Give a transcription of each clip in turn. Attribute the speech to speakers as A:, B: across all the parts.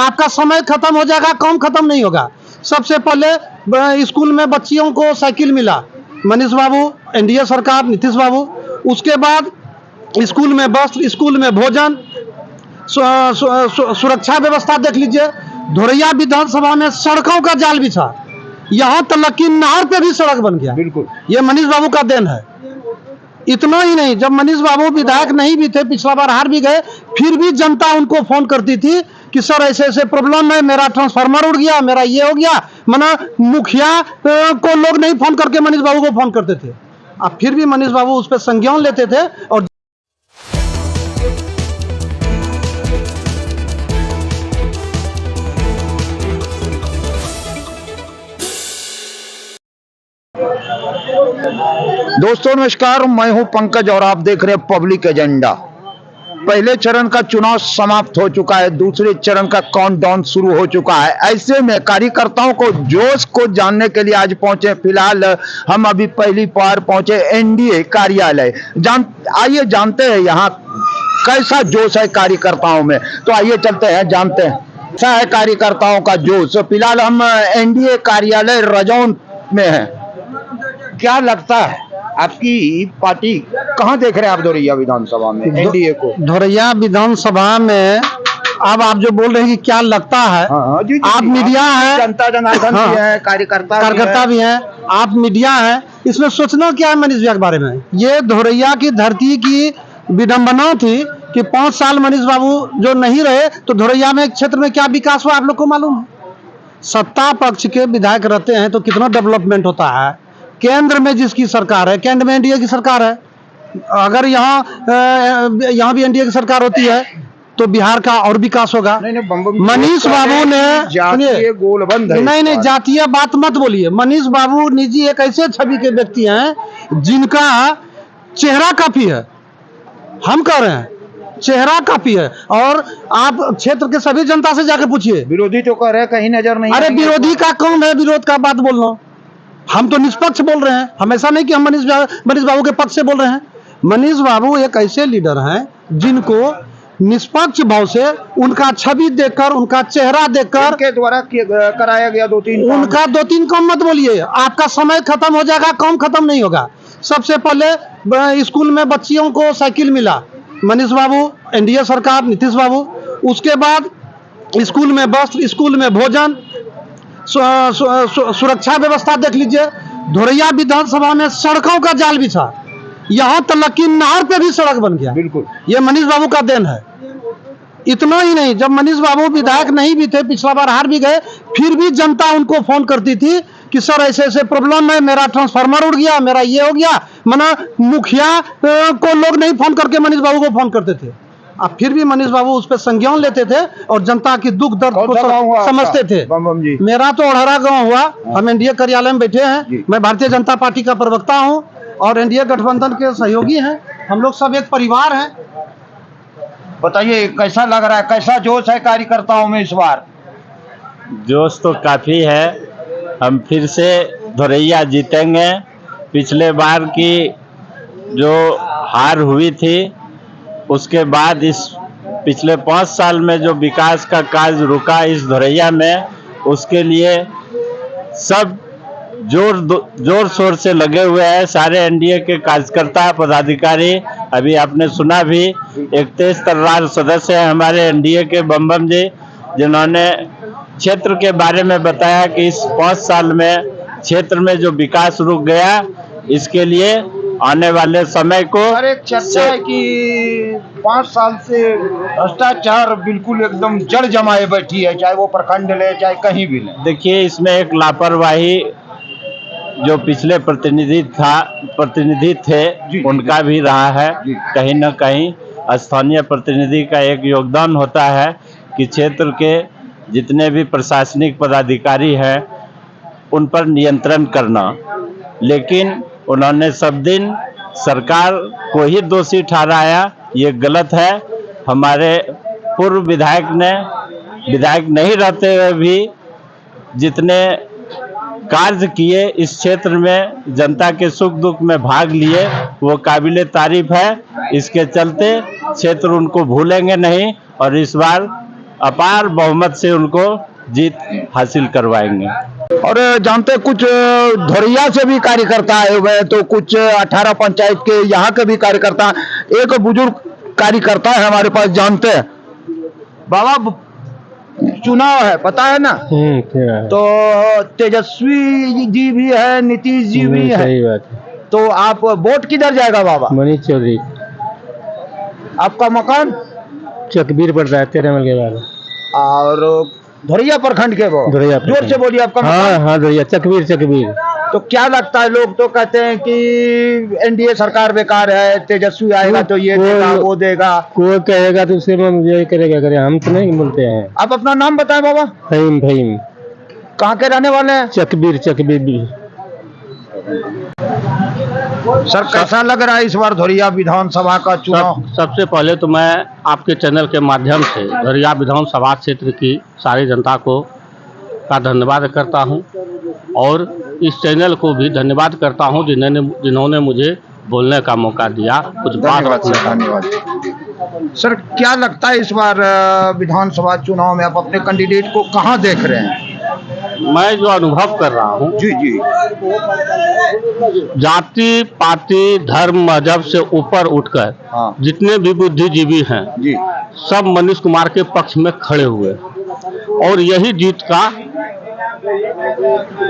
A: आपका समय खत्म हो जाएगा, काम खत्म नहीं होगा। सबसे पहले स्कूल में बच्चियों को साइकिल मिला, मनीष बाबू, एनडीए सरकार, नीतीश बाबू। उसके बाद स्कूल में बस, स्कूल में भोजन, सुरक्षा व्यवस्था देख लीजिए। धोरैया विधानसभा में सड़कों का जाल बिछा, यहाँ तक कि नहर पे भी सड़क बन गया।
B: बिल्कुल,
A: ये मनीष बाबू का देन है। इतना ही नहीं, जब मनीष बाबू विधायक नहीं भी थे, पिछला बार हार भी गए, फिर भी जनता उनको फोन करती थी कि सर ऐसे ऐसे प्रॉब्लम है, मेरा ट्रांसफार्मर उड़ गया, मेरा ये हो गया। मना मुखिया को लोग नहीं फोन करके मनीष बाबू को फोन करते थे। अब फिर भी मनीष बाबू उस पर संज्ञान लेते थे। और
B: दोस्तों नमस्कार, मैं हूं पंकज और आप देख रहे हैं पब्लिक एजेंडा। पहले चरण का चुनाव समाप्त हो चुका है, दूसरे चरण का काउंटडाउन शुरू हो चुका है। ऐसे में कार्यकर्ताओं को जोश को जानने के लिए आज पहुंचे। फिलहाल हम अभी पहली बार पहुंचे एनडीए कार्यालय। आइए जानते हैं यहाँ कैसा जोश है कार्यकर्ताओं में। तो आइए चलते हैं, जानते हैं कैसा है कार्यकर्ताओं का जोश। फिलहाल हम एनडीए कार्यालय रजौन में हैं। क्या लगता है आपकी पार्टी कहां देख रहे हैं आप धोरैया विधानसभा में एनडीए को?
A: धोरैया विधानसभा में अब आप जो बोल रहे हैं कि क्या लगता है,
B: जी,
A: आप मीडिया है,
B: जनता जनार्दन भी है, कार्यकर्ता
A: भी हैं, आप मीडिया है, इसमें सोचना क्या है मनीष भैया के बारे में। ये धोरैया की धरती की विडंबना थी कि 5 साल मनीष बाबू जो नहीं रहे तो धोरैया में क्षेत्र में क्या विकास हुआ आप लोग को मालूम है। सत्ता पक्ष के विधायक रहते हैं तो कितना डेवलपमेंट होता है। केंद्र में जिसकी सरकार है, केंद्र में एनडीए की सरकार है, अगर यहाँ भी एनडीए की सरकार होती है तो बिहार का और विकास होगा। मनीष बाबू ने
B: जातीय गोलबंद है।
A: नहीं, जातीय बात मत बोलिए। मनीष बाबू निजी एक ऐसे छवि के व्यक्ति हैं जिनका चेहरा काफी है। हम कह रहे हैं चेहरा काफी है। और आप क्षेत्र के सभी जनता से जाके पूछिए।
B: विरोधी तो कह रहे हैं कहीं नजर नहीं।
A: अरे विरोधी का कौन है विरोध का बात बोलना। हम तो निष्पक्ष बोल रहे हैं, हम ऐसा नहीं कि हम मनीष बाबू के पक्ष से बोल रहे हैं। मनीष बाबू एक ऐसे लीडर हैं जिनको निष्पक्ष भाव से उनका छवि देखकर, उनका चेहरा देखकर
B: के द्वारा कराया गया 2-3
A: उनका 2-3 काम मत बोलिए। आपका समय खत्म हो जाएगा, काम खत्म नहीं होगा। सबसे पहले स्कूल में बच्चियों को साइकिल मिला, मनीष बाबू, एनडीए सरकार, नीतीश बाबू। उसके बाद स्कूल में बस, स्कूल में भोजन, सुरक्षा व्यवस्था देख लीजिए। धोरैया विधानसभा में सड़कों का जाल बिछा, यहाँ तक कि नहर पे भी सड़क बन गया।
B: बिल्कुल,
A: ये मनीष बाबू का देन है। इतना ही नहीं, जब मनीष बाबू विधायक नहीं भी थे, पिछला बार हार भी गए, फिर भी जनता उनको फोन करती थी कि सर ऐसे ऐसे प्रॉब्लम है, मेरा ट्रांसफार्मर उड़ गया, मेरा ये हो गया। मना मुखिया को लोग नहीं फोन करके मनीष बाबू को फोन करते थे। अब फिर भी मनीष बाबू उस पर संज्ञान लेते थे और जनता की दुख दर्द को समझते थे। मेरा तो ओढ़रा गांव हुआ। हम एनडीए कार्यालय में बैठे हैं। मैं भारतीय जनता पार्टी का प्रवक्ता हूं और एनडीए गठबंधन के सहयोगी हैं। हम लोग सब एक परिवार हैं।
B: बताइए कैसा लग रहा है, कैसा जोश है कार्यकर्ताओं में इस बार?
C: जोश तो काफ़ी है। हम फिर से धोरैया जीतेंगे। पिछले बार की जो हार हुई थी उसके बाद इस पिछले 5 साल में जो विकास का कार्य रुका इस धोरैया में, उसके लिए सब जोर शोर से लगे हुए हैं। सारे एनडीए के कार्यकर्ता, पदाधिकारी। अभी आपने सुना भी एक तेज तर्रार सदस्य हैं हमारे एनडीए के बम जी, जिन्होंने क्षेत्र के बारे में बताया कि इस 5 साल में क्षेत्र में जो विकास रुक गया, इसके लिए आने वाले समय को
B: चर्चा है कि 5 साल से भ्रष्टाचार बिल्कुल एकदम जड़ जमाए बैठी है, चाहे वो प्रखंड ले चाहे कहीं भी ले।
C: देखिए, इसमें एक लापरवाही जो पिछले प्रतिनिधि थे उनका भी रहा है। कहीं न कहीं स्थानीय प्रतिनिधि का एक योगदान होता है कि क्षेत्र के जितने भी प्रशासनिक पदाधिकारी हैं उन पर नियंत्रण करना। लेकिन उन्होंने सब दिन सरकार को ही दोषी ठहराया, ये गलत है। हमारे पूर्व विधायक नहीं रहते हुए भी जितने कार्य किए इस क्षेत्र में, जनता के सुख दुख में भाग लिए, वो काबिले तारीफ है। इसके चलते क्षेत्र उनको भूलेंगे नहीं और इस बार अपार बहुमत से उनको जीत हासिल करवाएंगे।
B: और जानते हैं, कुछ धोरिया से भी कार्यकर्ता आए हुए हैं, तो कुछ 18 पंचायत के यहाँ के भी कार्यकर्ता। एक बुजुर्ग कार्यकर्ता है हमारे पास, जानते हैं। बाबा, चुनाव है, पता है ना? तो तेजस्वी जी भी है, नीतीश जी भी है।
D: सही बात है।
B: तो आप वोट किधर जाएगा बाबा?
D: मनीष चौधरी।
B: आपका मकान
D: चकबीर पड़ता है 13 मील के बाद।
B: और धोरिया प्रखंड के वो
D: धोरिया
B: जोर से बोलिए आपका
D: हाँ
B: मकान।
D: हाँ धोरिया चकबीर।
B: तो क्या लगता है, लोग तो कहते हैं कि एनडीए सरकार बेकार है, तेजस्वी आएगा तो ये देगा वो देगा।
D: कोई कहेगा तो उसे ये करेगा करे, हम तो नहीं बोलते हैं।
B: आप अपना नाम बताएं बाबा।
D: फहीम।
B: कहाँ के रहने वाले हैं?
D: चकबीर।
B: सर, कैसा लग रहा है इस बार धोरिया विधानसभा का चुनाव?
E: सबसे पहले तो मैं आपके चैनल के माध्यम से धोरिया विधानसभा क्षेत्र की सारी जनता को का धन्यवाद करता हूं, और इस चैनल को भी धन्यवाद करता हूं जिन्होंने मुझे बोलने का मौका दिया। कुछ बात
B: धन्यवाद सर। क्या लगता है इस बार विधानसभा चुनाव में आप अपने कैंडिडेट को कहाँ देख रहे हैं?
E: मैं जो अनुभव कर रहा हूं,
B: जी,
E: जाति पाति धर्म मजहब से ऊपर उठकर
B: हाँ
E: जितने भी बुद्धिजीवी हैं
B: जी,
E: सब मनीष कुमार के पक्ष में खड़े हुए, और यही जीत का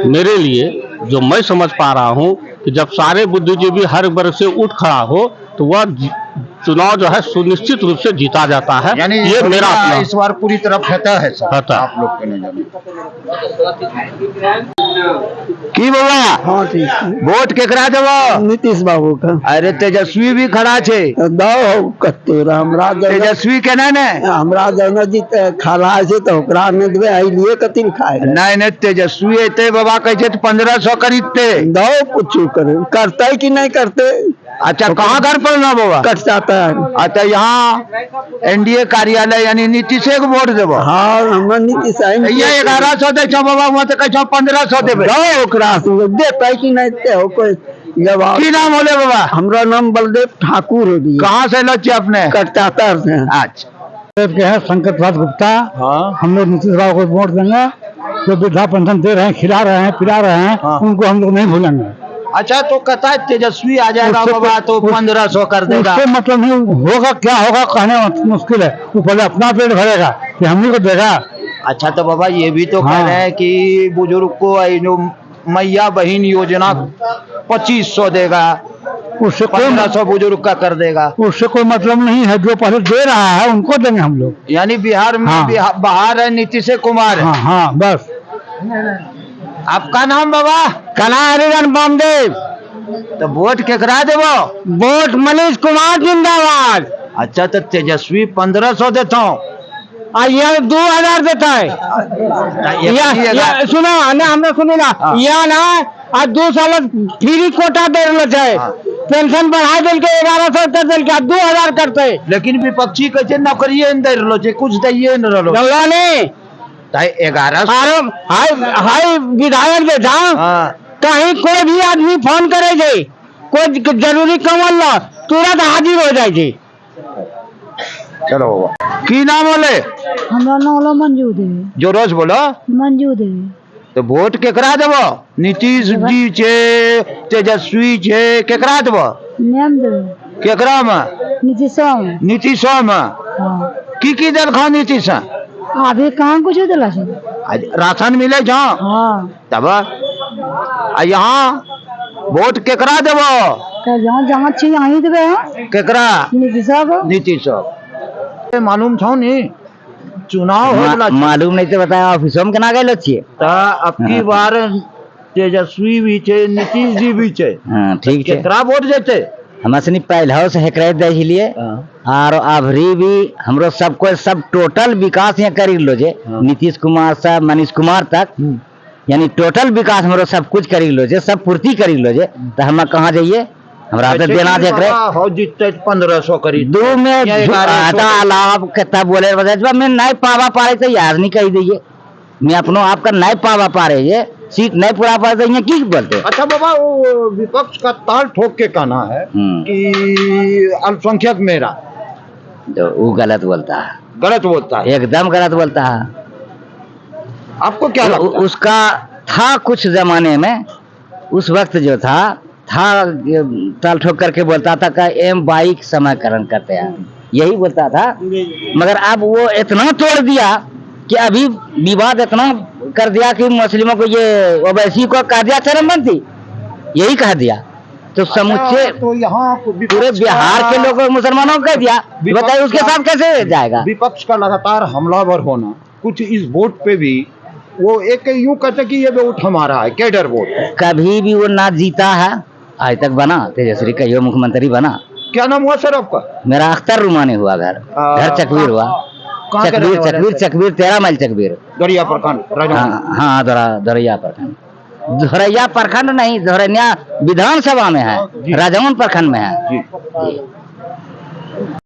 E: मेरे लिए जो मैं समझ पा रहा हूं कि जब सारे बुद्धिजीवी हर वर्ग से उठ खड़ा हो तो वह चुनाव जो है सुनिश्चित रूप से जीता जाता है।
B: यानी
E: ये मेरा अपना
B: इस बार पूरी तरह फतह है सर,
E: फतह।
B: आप लोग के नजर में की बाबा?
A: हाँ ठीक
B: वोट केकरा देबो?
A: नीतीश बाबू का
B: अरे तेजस्वी भी खड़ा छे।
A: दो कते हमरा
B: तेजस्वी केना ने?
A: हमरा जन जीत खाला छै तो ओकरा ने देबे आई लिए कतिन खाए
B: नहीं तेजस्वी एते बाबा कहे छे 1500 खरीदते।
A: दो पूछू करते कि नहीं करते।
B: अच्छा, कहाँ घर पर ना बाबा?
A: कट जाता है।
B: अच्छा, यहाँ एनडीए कार्यालय यानी नीतीश को वोट देबो?
A: हाँ, हमरा नीतीश
B: ये 1100 दे छो बाबा, वहाँ तो कहे छो 1500 देबे।
A: दो ओकरा से देते कि नहीं देते हो कोई जवाब।
B: की नाम होले बाबा?
A: हमरा नाम बलदेव ठाकुर हो गया।
B: कहाँ से लच्छे अपने?
A: कटचाता से।
B: अच्छा,
A: के है शंकर प्रसाद गुप्ता।
B: हाँ,
A: हम लोग नीतीश बाबू को वोट देंगे, जो वृद्धा पेंशन दे रहे हैं, खिला रहे हैं, पिला रहे हैं,
B: हाँ।
A: उनको हम लोग नहीं भूलेंगे।
B: अच्छा, तो कहता है तेजस्वी आ जाएगा बाबा तो 1500 कर देगा।
A: उससे मतलब नहीं होगा, क्या होगा कहने मुश्किल है। वो पहले अपना पेट भरेगा कि हमने को देगा।
B: अच्छा, तो बाबा ये भी तो कह
A: हाँ।
B: रहे हैं कि बुजुर्ग को जो मैया बहन योजना 2500 देगा,
A: उससे कोई
B: 1500 बुजुर्ग का कर देगा।
A: उससे कोई मतलब नहीं है। जो पहले दे रहा है उनको देंगे हम लोग।
B: यानी बिहार में
A: हाँ।
B: बाहर है नीतीश कुमार है।
A: हाँ हाँ बस।
B: आपका नाम बाबा?
A: कला हरिजन बामदेव।
B: तो वोट केकरा देबो?
A: वोट मनीष कुमार जिंदाबाद।
B: अच्छा, तो तेजस्वी 1500 देता हूँ,
A: ये 2000 देता है। सुनो ना, हमने सुनी ना, यहाँ ना आज 2 साल फ्री कोटा दे रहे है।
B: हाँ।
A: पेंशन बढ़ा दिल के 1100 कर दिल के 2000 करते।
B: लेकिन विपक्षी कैसे नौकरिये नहीं दे रहो छे, कुछ दिए नहीं रहो।
A: जल्ला नहीं
B: 1100
A: हाई विधायक जे था, कहीं कोई भी आदमी फोन करे जे, कोई जरूरी कमल ला तुरंत हाजिर हो जाए जी।
B: चलो बाबा, की नाम होले?
F: हमरा नाम होला मंजू देवी।
B: जो रोज बोलो।
F: मंजू देवी।
B: तो वोट केकरा देबो? नीतीश जी छे, तेजस्वी छे, केकरा देबो?
F: नाम देवी।
B: केकरा में?
F: नीतीशवा में।
B: नीतीशवा में।
F: हाँ।
B: की दल खा नीतीश?
F: अभी कहाँ कुछ दिला छै?
B: राशन मिले जहाँ?
F: हाँ।
B: तब यहाँ वोट केकरा देबो?
F: तो जहाँ जहाँ छी यहाँ देवे हैं।
B: केकरा?
F: नीतीशवा को।
B: नीतीश। मालूम छौ नी चुनाव होगा?
G: मालूम नहीं तो बताया, ऑफिसों में केना गेलो छिए?
B: अब की बार तेजस्वी भी छे, नीतीश जी भी छे।
G: हां ठीक छे।
B: केकरा वोट देते?
G: हमरा सनी पहले से हेकरे दै छिए, और अभरी भी हमरो सब कोई सब टोटल विकास यहाँ करी लो जे। नीतीश कुमार से मनीष कुमार तक, यानी टोटल विकास हमरो सब कुछ करी लो जे, सब पूर्ति करी लो जे। तो हम कहाँ जाइए? हमरा तो देना देख रहे
B: हो जीते 1500 करी
G: दो में अलावा कितना बोले मैं नहीं पावा पा रहे तो यार नहीं कही दीजिए। मैं अपनो आपका नहीं पावा पा रहे ये सीट नहीं पूरा पा रहे तो की बोलते।
B: अच्छा बाबा, वो विपक्ष का ताल ठोक के कहना है कि अल्पसंख्यक मेरा,
G: तो वो गलत बोलता है।
B: गलत बोलता है।
G: एकदम गलत बोलता है।
B: आपको क्या लगता है?
G: उसका था कुछ जमाने में, उस वक्त जो था ये ताल ठोक करके बोलता था कि एम बाइक समयकरण करते हैं, यही बोलता था। मगर अब वो इतना तोड़ दिया कि अभी विवाद इतना कर दिया कि मुस्लिमों को ये ओवैसी को कह दिया चरमपंथी, यही कह दिया। तो समूचे
B: तो यहाँ
G: पूरे बिहार के लोगों मुसलमानों को कह दिया, बताइए उसके साथ कैसे जाएगा।
B: विपक्ष का लगातार हमलावर होना, कुछ इस वोट पे भी वो एक यूं कहते कि ये वोट हमारा है, कैडर वोट है।
G: कभी भी वो ना जीता है, आज तक बना तेजस्वी कहियो मुख्यमंत्री बना।
B: क्या नाम हुआ सर आपका?
G: मेरा अख्तर रुमानी हुआ घर चकबीर हुआ।
B: कहाँ के रहने वाले हैं?
G: चकबीर 13 माइल चकबीर।
B: दरिया प्रखंड
G: हाँ हाँ, धोरैया प्रखंड। धोरैया प्रखंड नहीं, धोरैया विधानसभा में है, राजौन प्रखंड में है।
B: जी।